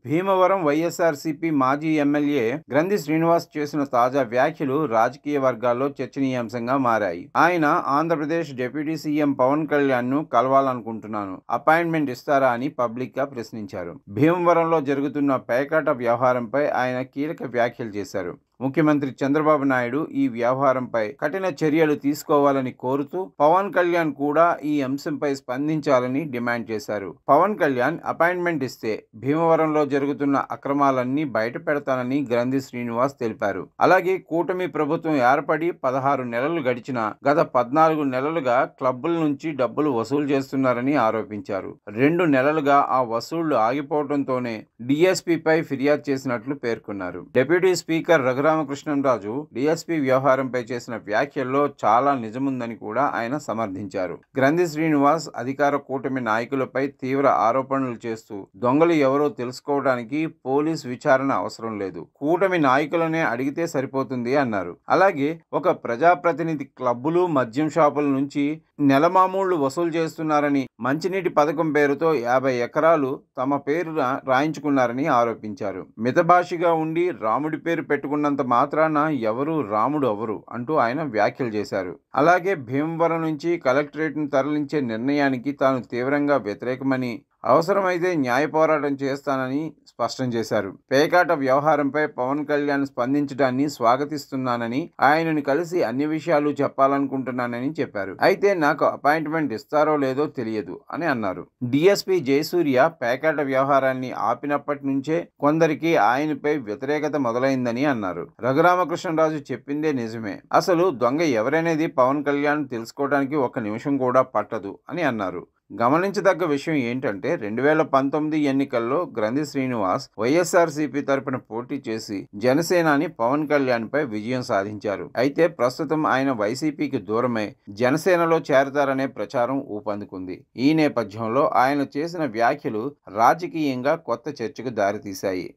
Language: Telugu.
భీమవరం వైఎస్ఆర్సీపీ మాజీ ఎమ్మెల్యే గ్రంథి శ్రీనివాస్ చేసిన తాజా వ్యాఖ్యలు రాజకీయ వర్గాల్లో చర్చనీయాంశంగా మారాయి. ఆయన ఆంధ్రప్రదేశ్ డిప్యూటీ సీఎం పవన్ కళ్యాణ్ ను కలవాలనుకుంటున్నాను, అపాయింట్మెంట్ ఇస్తారా అని పబ్లిక్ గా ప్రశ్నించారు. భీమవరంలో జరుగుతున్న పేకాట వ్యవహారంపై ఆయన కీలక వ్యాఖ్యలు చేశారు. ముఖ్యమంత్రి చంద్రబాబు నాయుడు ఈ వ్యవహారంపై కఠిన చర్యలు తీసుకోవాలని కోరుతూ పవన్ కళ్యాణ్ కూడా ఈ అంశంపై స్పందించాలని డిమాండ్ చేశారు. పవన్ కళ్యాణ్ అపాయింట్మెంట్ ఇస్తే భీమవరంలో జరుగుతున్న అక్రమాలన్నీ బయట పెడతానని గ్రంథి శ్రీనివాస్ తెలిపారు. అలాగే కూటమి ప్రభుత్వం ఏర్పడి 16 నెలలు గడిచినా గత 14 నెలలుగా క్లబ్బుల నుంచి డబ్బులు వసూలు చేస్తున్నారని ఆరోపించారు. 2 నెలలుగా ఆ వసూళ్లు ఆగిపోవడంతోనే డీఎస్పీపై ఫిర్యాదు చేసినట్లు పేర్కొన్నారు. డిప్యూటీ స్పీకర్ రఘురామకృష్ణంరాజు డీఎస్పీ వ్యవహారంపై చేసిన వ్యాఖ్యల్లో చాలా నిజముందని కూడా ఆయన సమర్థించారు. గ్రంథి శ్రీనివాస్ అధికార కూటమి నాయకులపై తీవ్ర ఆరోపణలు చేస్తూ దొంగలు ఎవరో తెలుసుకోవడానికి పోలీస్ విచారణ అవసరం లేదు, కూటమి నాయకులనే అడిగితే సరిపోతుంది అన్నారు. అలాగే ఒక ప్రజాప్రతినిధి క్లబ్బులు, మద్యం షాపుల నుంచి నెలమామూళ్లు వసూలు చేస్తున్నారని, మంచినీటి పథకం పేరుతో 50 ఎకరాలు తమ పేరున రాయించుకున్నారని ఆరోపించారు. మితభాషిగా ఉండి రాముడి పేరు పెట్టుకున్నంత మాత్రాన ఎవరు రాముడు అవరు అంటూ ఆయన వ్యాఖ్యలు చేశారు. అలాగే భీమవరం నుంచి కలెక్టరేట్ను తరలించే నిర్ణయానికి తాను తీవ్రంగా వ్యతిరేకమని, అవసరమైతే న్యాయ పోరాటం చేస్తానని స్పష్టం చేశారు. పేకాట వ్యవహారంపై పవన్ కళ్యాణ్ స్పందించడాన్ని స్వాగతిస్తున్నానని, ఆయనను కలిసి అన్ని విషయాలు చెప్పాలనుకుంటున్నానని చెప్పారు. అయితే నాకు అపాయింట్మెంట్ ఇస్తారో లేదో తెలియదు అని అన్నారు. డీఎస్పీ జయసూర్య పేకాట వ్యవహారాన్ని ఆపినప్పటి నుంచే కొందరికి ఆయనపై వ్యతిరేకత మొదలైందని అన్నారు. రఘురామకృష్ణరాజు చెప్పిందే నిజమే, అసలు దొంగ ఎవరనేది పవన్ కళ్యాణ్ తెలుసుకోవడానికి 1 నిమిషం కూడా పట్టదు అని అన్నారు. గమనించదగ్గ విషయం ఏంటంటే 2019 ఎన్నికల్లో గ్రంథి శ్రీనివాస్ వైఎస్ఆర్సీపీ తరపున పోటీ చేసి జనసేనాని పవన్ కళ్యాణ్ పై విజయం సాధించారు. అయితే ప్రస్తుతం ఆయన వైసీపీకి దూరమై జనసేనలో చేరతారనే ప్రచారం ఊపందుకుంది. ఈ నేపథ్యంలో ఆయన చేసిన వ్యాఖ్యలు రాజకీయంగా కొత్త చర్చకు దారితీశాయి.